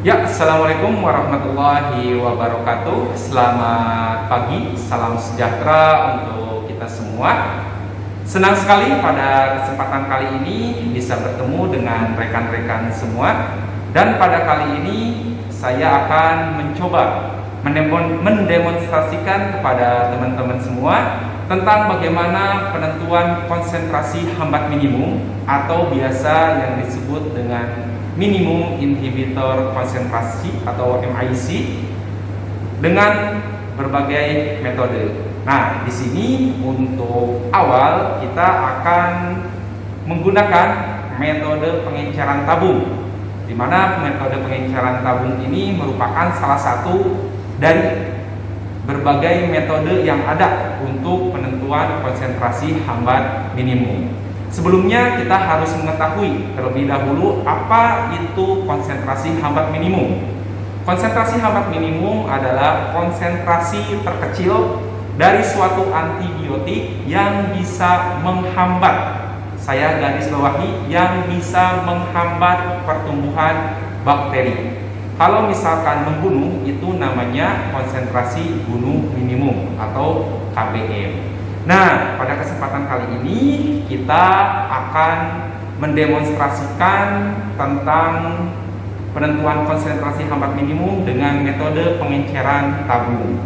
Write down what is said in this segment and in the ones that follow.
Ya, Assalamualaikum warahmatullahi wabarakatuh. Selamat pagi, salam sejahtera untuk kita semua. Senang sekali pada kesempatan kali ini bisa bertemu dengan rekan-rekan semua. Dan pada kali ini saya akan mencoba mendemonstrasikan kepada teman-teman semua tentang bagaimana penentuan konsentrasi hambat minimum atau biasa yang disebut dengan minimum inhibitor konsentrasi atau MIC dengan berbagai metode. Nah, di sini untuk awal kita akan menggunakan metode pengenceran tabung, di mana metode pengenceran tabung ini merupakan salah satu dari berbagai metode yang ada untuk penentuan konsentrasi hambat minimum. Sebelumnya kita harus mengetahui terlebih dahulu apa itu konsentrasi hambat minimum. Konsentrasi hambat minimum adalah konsentrasi terkecil dari suatu antibiotik yang bisa menghambat, saya garis bawahi, yang bisa menghambat pertumbuhan bakteri. Kalau misalkan membunuh, itu namanya konsentrasi bunuh minimum atau KBM. Nah, pada kesempatan kali ini kita akan mendemonstrasikan tentang penentuan konsentrasi hambat minimum dengan metode pengenceran tabung.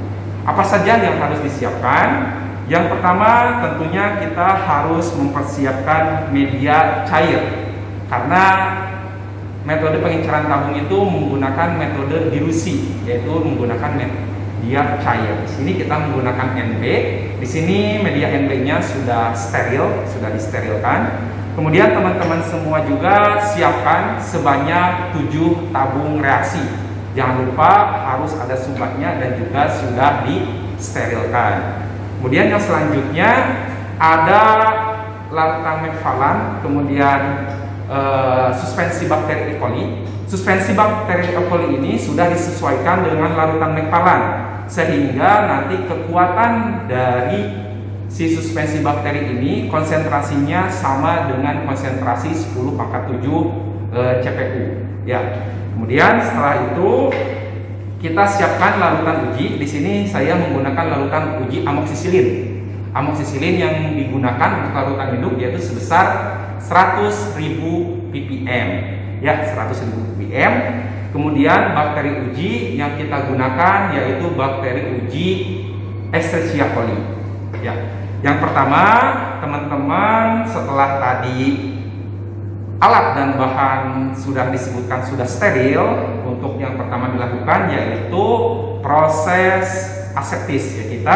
Apa saja yang harus disiapkan? Yang pertama tentunya kita harus mempersiapkan media cair, karena metode pengenceran tabung itu menggunakan metode dilusi, yaitu menggunakan media cair. Di sini kita menggunakan NB. Di sini media NB-nya sudah steril, sudah disterilkan. Kemudian teman-teman semua juga siapkan sebanyak 7 tabung reaksi. Jangan lupa harus ada sumbatnya dan juga sudah disterilkan. Kemudian yang selanjutnya ada larutan mekfalan, kemudian suspensi bakteri E. coli. Suspensi bakteri E. coli ini sudah disesuaikan dengan larutan mekfalan, sehingga nanti kekuatan dari si suspensi bakteri ini konsentrasinya sama dengan konsentrasi 10⁻⁷ CPU. Ya. Kemudian setelah itu kita siapkan larutan uji. Di sini saya menggunakan larutan uji amoksisilin. Amoksisilin yang digunakan untuk larutan hidup yaitu sebesar 100.000 ppm. Ya, 100.000 ppm. Kemudian bakteri uji yang kita gunakan yaitu bakteri uji Escherichia coli. Ya. Yang pertama, teman-teman, setelah tadi alat dan bahan sudah disebutkan sudah steril, untuk yang pertama dilakukan yaitu proses aseptis. Ya, kita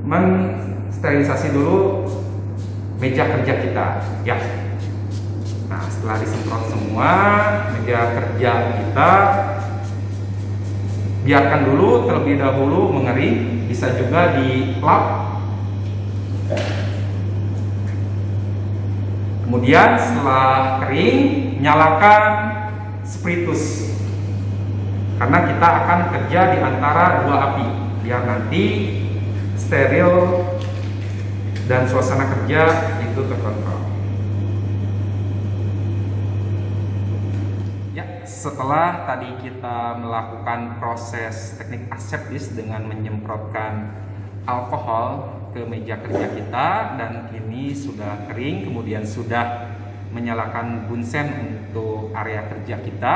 mensterilisasi dulu meja kerja kita. Ya. Nah, setelah disemprot semua meja kerja kita, biarkan dulu terlebih dahulu mengering, bisa juga dilap. Kemudian setelah kering, nyalakan spiritus, karena kita akan kerja di antara 2 api biar nanti steril dan suasana kerja itu terkontrol. Ya, setelah tadi kita melakukan proses teknik aseptis dengan menyemprotkan alkohol ke meja kerja kita, dan ini sudah kering, kemudian sudah menyalakan bunsen untuk area kerja kita.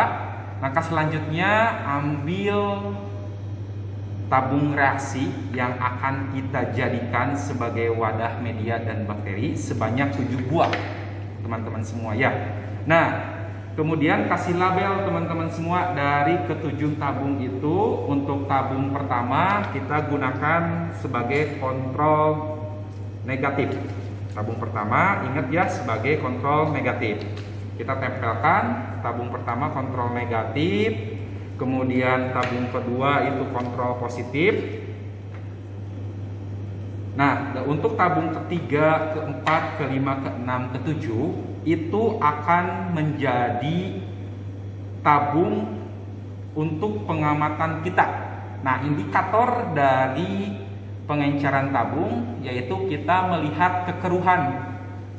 Langkah selanjutnya, ambil tabung reaksi yang akan kita jadikan sebagai wadah media dan bakteri sebanyak 7 buah, teman-teman semua ya. Nah, kemudian kasih label teman-teman semua dari ke-7 tabung itu. Untuk tabung pertama kita gunakan sebagai kontrol negatif. Tabung pertama, ingat ya, sebagai kontrol negatif. Kita tempelkan tabung pertama kontrol negatif, kemudian tabung kedua itu kontrol positif. Nah, untuk tabung ketiga, keempat, kelima, keenam, ketujuh itu akan menjadi tabung untuk pengamatan kita. Nah, indikator dari pengenceran tabung yaitu kita melihat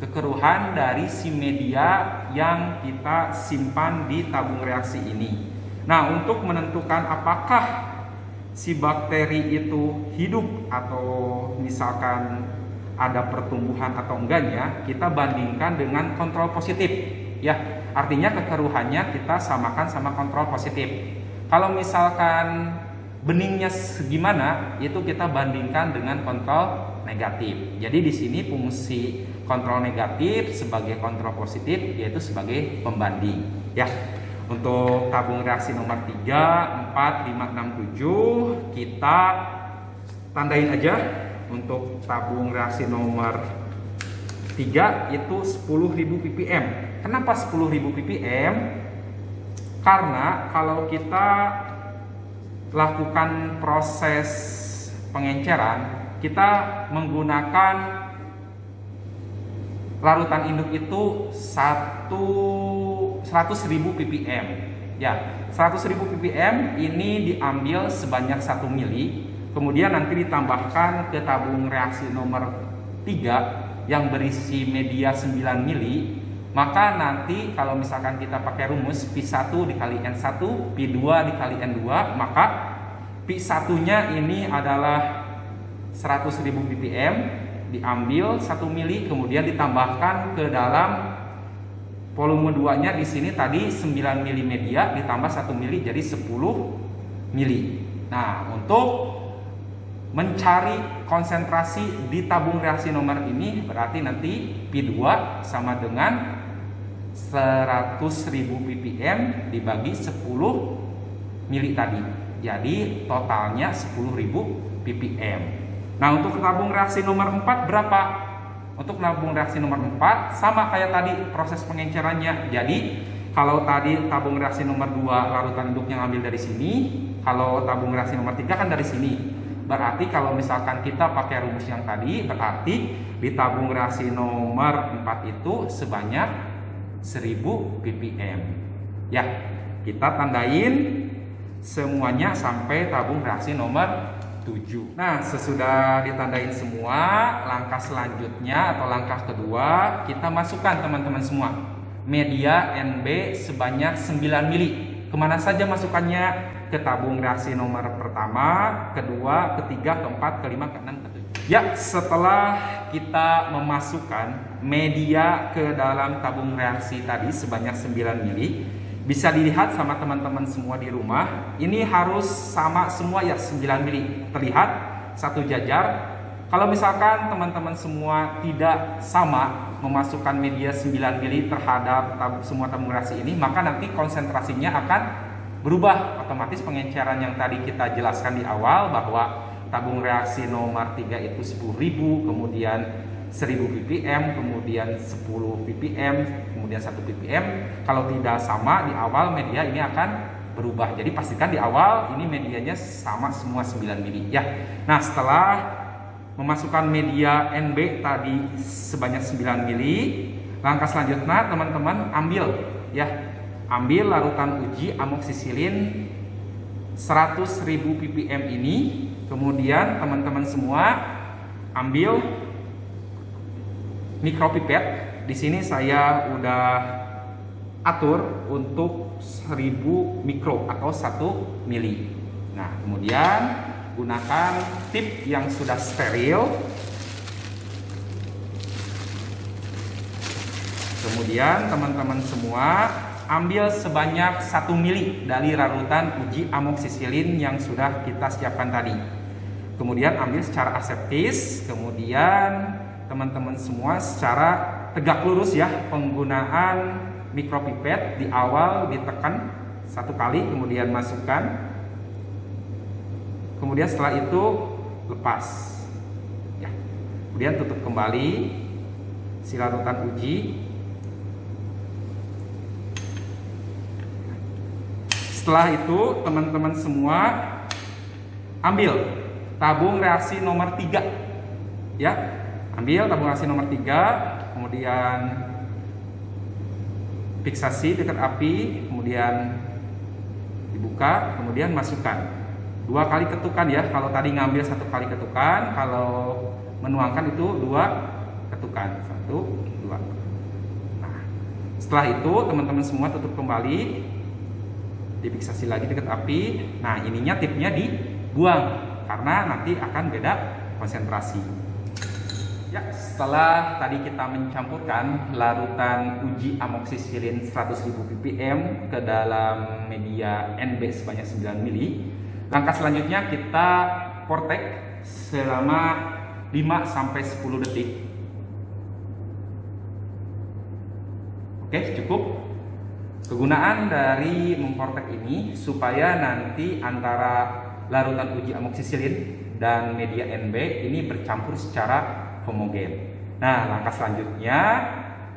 kekeruhan dari si media yang kita simpan di tabung reaksi ini. Nah, untuk menentukan apakah si bakteri itu hidup atau misalkan ada pertumbuhan atau enggaknya, kita bandingkan dengan kontrol positif. Ya, artinya kekeruhannya kita samakan sama kontrol positif. Kalau misalkan beningnya segimana, itu kita bandingkan dengan kontrol negatif. Jadi di sini fungsi kontrol negatif sebagai kontrol positif yaitu sebagai pembanding. Ya. Untuk tabung reaksi nomor 3, 4, 5, 6, 7 kita tandain aja. Untuk tabung reaksi nomor 3 itu 10.000 ppm. Kenapa 10.000 ppm? Karena kalau kita lakukan proses pengenceran, kita menggunakan larutan induk itu 100.000 ppm. Ya, 100.000 ppm ini diambil sebanyak 1 mili, kemudian nanti ditambahkan ke tabung reaksi nomor 3 yang berisi media 9 mili. Maka nanti kalau misalkan kita pakai rumus P1 dikali N1, P2 dikali N2, maka P1 nya ini adalah 100.000 ppm, diambil 1 mili kemudian ditambahkan ke dalam volume 2 nya. Di sini tadi 9 mili media ditambah 1 mili jadi 10 mili. Nah, untuk mencari konsentrasi di tabung reaksi nomor ini berarti nanti P2 sama dengan 100.000 ppm dibagi 10 mili tadi. Jadi totalnya 10.000 ppm. Nah, untuk tabung reaksi nomor 4 berapa? Untuk tabung reaksi nomor 4 sama kayak tadi proses pengencerannya. Jadi kalau tadi tabung reaksi nomor 2 larutan induknya ngambil dari sini, kalau tabung reaksi nomor 3 kan dari sini. Berarti kalau misalkan kita pakai rumus yang tadi, berarti di tabung reaksi nomor 4 itu sebanyak 1000 ppm. Ya, kita tandain semuanya sampai tabung reaksi nomor 7. Nah, sesudah ditandain semua, langkah selanjutnya atau langkah kedua, kita masukkan teman-teman semua media NB sebanyak 9 mili. Kemana saja masukannya? Ke tabung reaksi nomor pertama, kedua, ketiga, keempat, kelima, keenam, ketujuh. Ya, setelah kita memasukkan media ke dalam tabung reaksi tadi sebanyak 9 mili, bisa dilihat sama teman-teman semua di rumah, ini harus sama semua ya, 9 mili. Terlihat satu jajar. Kalau misalkan teman-teman semua tidak sama memasukkan media 9 mili terhadap semua tabung reaksi ini, maka nanti konsentrasinya akan berubah. Otomatis pengenceran yang tadi kita jelaskan di awal bahwa tabung reaksi nomor 3 itu 10.000, kemudian 1000 ppm, kemudian 10 ppm, kemudian 1 ppm. Kalau tidak sama di awal, media ini akan berubah. Jadi pastikan di awal ini medianya sama semua 9 mili ya. Nah, setelah memasukkan media NB tadi sebanyak 9 mili, langkah selanjutnya teman-teman ambil ya, ambil larutan uji amoksisilin 100.000 ppm ini, kemudian teman-teman semua ambil mikropipet. Di sini saya udah atur untuk 1000 mikro atau 1 mili. Nah, kemudian gunakan tip yang sudah steril. Kemudian teman-teman semua ambil sebanyak 1 mili dari larutan uji amoksisilin yang sudah kita siapkan tadi. Kemudian ambil secara aseptis, kemudian teman-teman semua secara tegak lurus ya, penggunaan mikropipet di awal ditekan 1 kali, kemudian masukkan, kemudian setelah itu lepas ya, kemudian tutup kembali si larutan uji. Setelah itu teman-teman semua ambil tabung reaksi nomor 3 ya, ambil tabung reaksi nomor 3, kemudian fiksasi dekat api, kemudian dibuka, kemudian masukkan 2 kali ketukan ya. Kalau tadi ngambil 1 kali ketukan, kalau menuangkan itu 2 ketukan, 1, 2. Nah, setelah itu teman-teman semua tutup kembali. difiksasi lagi dekat api. Nah, ininya tipnya dibuang karena nanti akan beda konsentrasi. Ya, setelah tadi kita mencampurkan larutan uji amoksisilin 100.000 ppm ke dalam media NB sebanyak 9 mili, langkah selanjutnya kita vortex selama 5-10 detik. Oke, cukup. Kegunaan dari memvortex ini supaya nanti antara larutan uji amoksisilin dan media NB ini bercampur secara homogen. Nah, langkah selanjutnya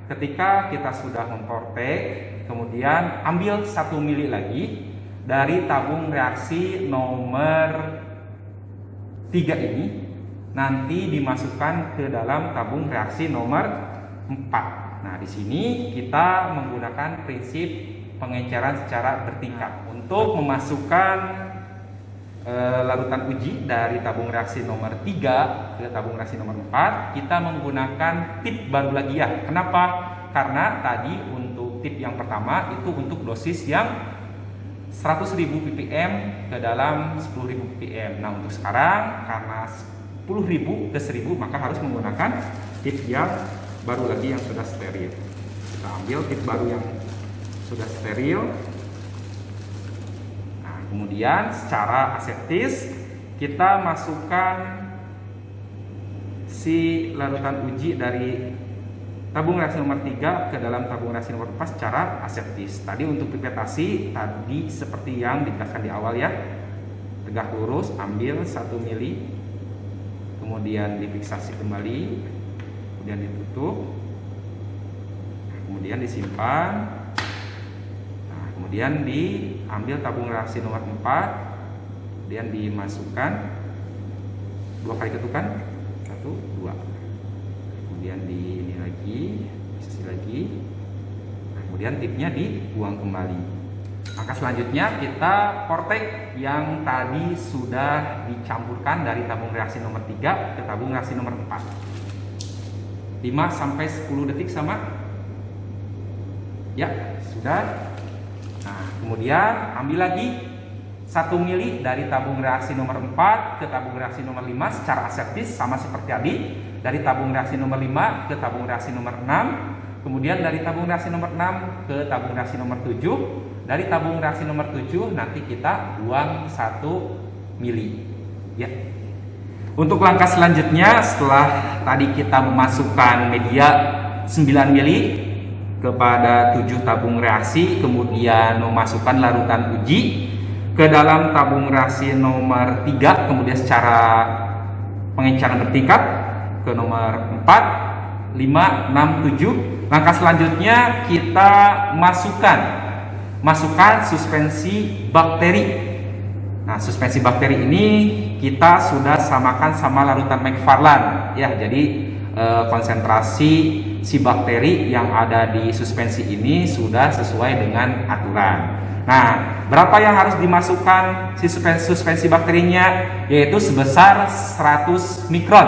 ketika kita sudah memvortex, kemudian ambil 1 mili lagi dari tabung reaksi nomor 3 ini, nanti dimasukkan ke dalam tabung reaksi nomor 4. Nah, di sini kita menggunakan prinsip pengenceran secara bertingkat. Untuk memasukkan larutan uji dari tabung reaksi nomor 3 ke tabung reaksi nomor 4, kita menggunakan tip baru lagi ya. Kenapa? Karena tadi untuk tip yang pertama itu untuk dosis yang 100.000 ppm ke dalam 10.000 ppm. Nah, untuk sekarang karena 10.000 ke 1.000 maka harus menggunakan tip yang baru lagi yang sudah steril. Kita ambil tip baru yang sudah steril. Nah, kemudian secara aseptis kita masukkan si larutan uji dari tabung reaksi nomor 3 ke dalam tabung reaksi nomor 4 secara aseptis. Tadi untuk pipetasi tadi seperti yang dijelaskan di awal ya. Tegak lurus, ambil 1 mili, kemudian difiksasi kembali, kemudian ditutup, kemudian disimpan. Nah, kemudian diambil tabung reaksi nomor 4, kemudian dimasukkan 2 kali ketukan, 1, 2, kemudian di ini lagi, fiksasi lagi. Nah, kemudian tipnya dibuang kembali. Langkah selanjutnya kita vortex yang tadi sudah dicampurkan dari tabung reaksi nomor 3 ke tabung reaksi nomor 4. 5-10 detik sama? Ya, sudah. Nah, kemudian ambil lagi 1 mili dari tabung reaksi nomor 4 ke tabung reaksi nomor 5 secara aseptis sama seperti tadi. Dari tabung reaksi nomor 5 ke tabung reaksi nomor 6. Kemudian dari tabung reaksi nomor 6 ke tabung reaksi nomor 7. Dari tabung reaksi nomor 7 nanti kita buang 1 mili. Ya. Untuk langkah selanjutnya setelah tadi kita memasukkan media 9 mili kepada 7 tabung reaksi, kemudian memasukkan larutan uji ke dalam tabung reaksi nomor 3, kemudian secara pengenceran bertingkat ke nomor 4, 5, 6, 7. Langkah selanjutnya kita masukkan suspensi bakteri. Nah, suspensi bakteri ini kita sudah samakan sama larutan McFarland ya. Jadi konsentrasi si bakteri yang ada di suspensi ini sudah sesuai dengan aturan. Nah, berapa yang harus dimasukkan si suspensi bakterinya? Yaitu sebesar 100 mikron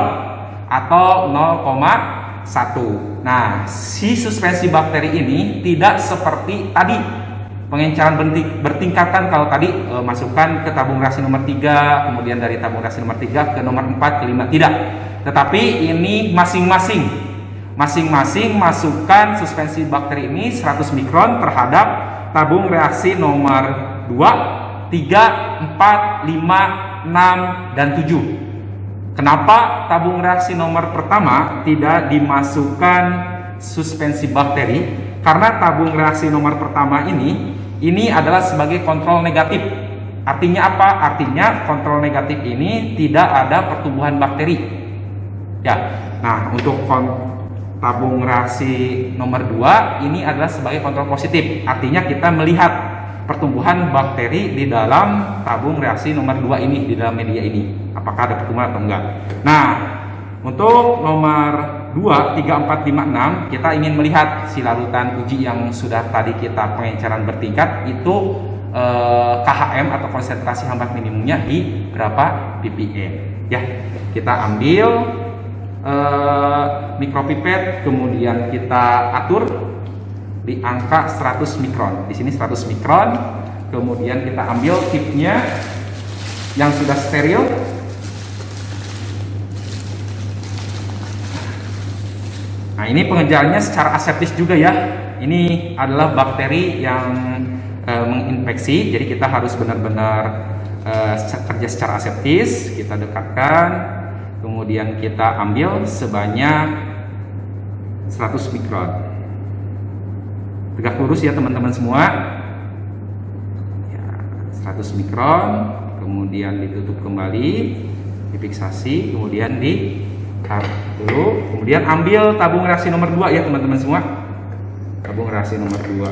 atau 0,1. Nah, si suspensi bakteri ini tidak seperti tadi pengenceran bertingkatkan. Kalau tadi masukkan ke tabung reaksi nomor 3, kemudian dari tabung reaksi nomor 3 ke nomor 4 ke 5, tidak. Tetapi ini masing-masing masukkan suspensi bakteri ini 100 mikron terhadap tabung reaksi nomor 2, 3, 4, 5, 6, dan 7. Kenapa tabung reaksi nomor pertama tidak dimasukkan suspensi bakteri? Karena tabung reaksi nomor pertama ini adalah sebagai kontrol negatif. Artinya apa? Artinya kontrol negatif ini tidak ada pertumbuhan bakteri. Ya. Nah, untuk tabung reaksi nomor 2 ini adalah sebagai kontrol positif. Artinya kita melihat pertumbuhan bakteri di dalam tabung reaksi nomor 2 ini, di dalam media ini. Apakah ada pertumbuhan atau enggak? Nah, untuk nomor 2, 3, 4, 5, 6 kita ingin melihat si larutan uji yang sudah tadi kita pengenceran bertingkat itu KHM atau konsentrasi hambat minimumnya di berapa ppm ya. Kita ambil mikropipet, kemudian kita atur di angka 100 mikron. Di sini 100 mikron. Kemudian kita ambil tipnya yang sudah steril. Nah, ini pengejarannya secara aseptis juga ya. Ini adalah bakteri yang menginfeksi, jadi kita harus benar-benar kerja secara aseptis. Kita dekatkan, kemudian kita ambil sebanyak 100 mikron. Tegak lurus ya teman-teman semua. 100 mikron, kemudian ditutup kembali, difiksasi, kemudian ditaruh dulu, kemudian ambil tabung reaksi nomor 2 ya teman-teman semua. Tabung reaksi nomor 2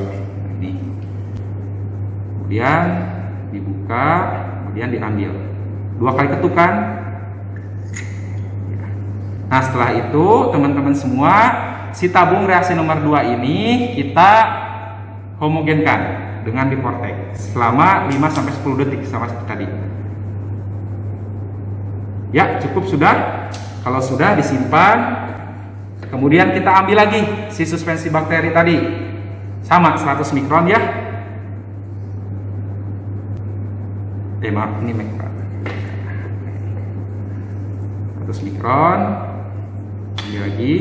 ini. Kemudian dibuka, kemudian diambil. 2 kali ketukan. Nah, setelah itu teman-teman semua, si tabung reaksi nomor 2 ini kita homogenkan dengan diportek selama 5-10 detik sama seperti tadi. Ya, cukup sudah. Kalau sudah, disimpan. Kemudian kita ambil lagi si suspensi bakteri tadi. Sama 100 mikron ya. Maaf, ini mikron. 100 mikron. Ambil lagi.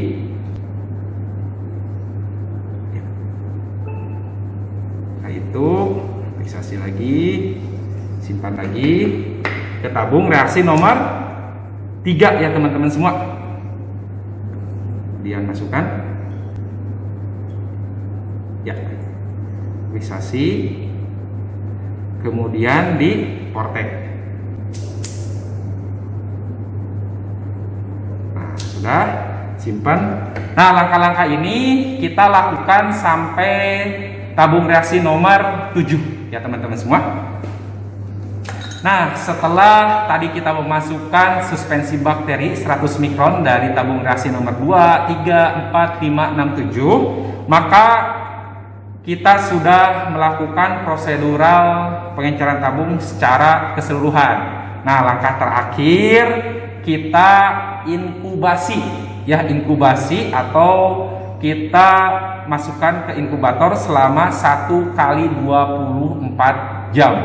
Itu fiksasi lagi, simpan lagi ke tabung reaksi nomor 3 ya teman-teman semua. Kemudian masukkan ya, fiksasi, kemudian diportek. Nah, sudah, simpan. Nah, langkah-langkah ini kita lakukan sampai tabung reaksi nomor 7 ya teman-teman semua. Nah, setelah tadi kita memasukkan suspensi bakteri 100 mikron dari tabung reaksi nomor 2, 3, 4, 5, 6, 7, maka kita sudah melakukan prosedural pengenceran tabung secara keseluruhan. Nah, langkah terakhir kita inkubasi ya, inkubasi atau kita masukkan ke inkubator selama 1 kali 24 jam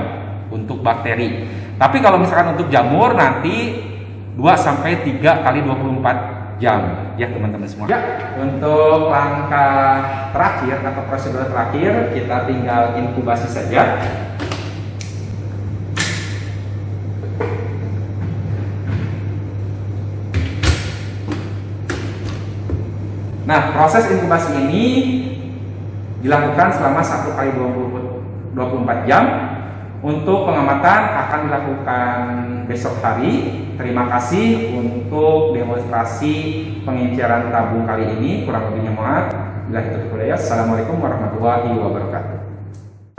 untuk bakteri. Tapi kalau misalkan untuk jamur nanti 2-3 kali 24 jam ya teman-teman semua. Ya, untuk langkah terakhir atau prosedur terakhir kita tinggal inkubasi saja. Nah, proses inkubasi ini dilakukan selama 1 kali 24 jam. Untuk pengamatan akan dilakukan besok hari. Terima kasih untuk demonstrasi pengenceran tabung kali ini. Kurang lebihnya mohon. Assalamualaikum warahmatullahi wabarakatuh.